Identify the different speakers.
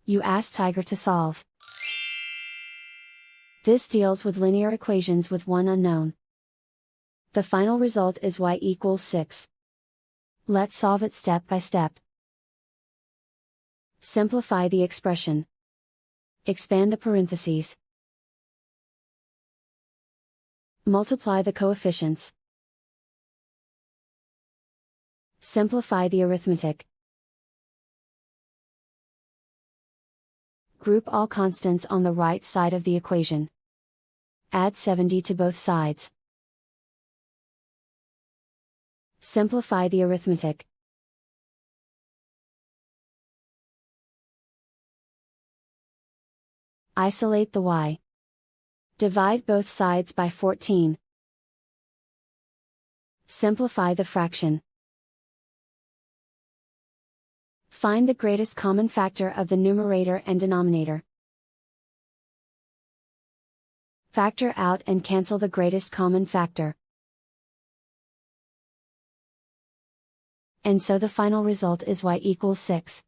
Speaker 1: You ask Tiger to solve. This deals with linear equations with one unknown. The final result is y equals 6. Let's solve it step by step. Simplify the expression. Expand the parentheses. Multiply the coefficients. Simplify the arithmetic. Group all constants on the right side of the equation. Add 70 to both sides. Simplify the arithmetic. Isolate the y. Divide both sides by 14. Simplify the fraction. Find the greatest common factor of the numerator and denominator. Factor out and cancel the greatest common factor. And so the final result is y equals 6.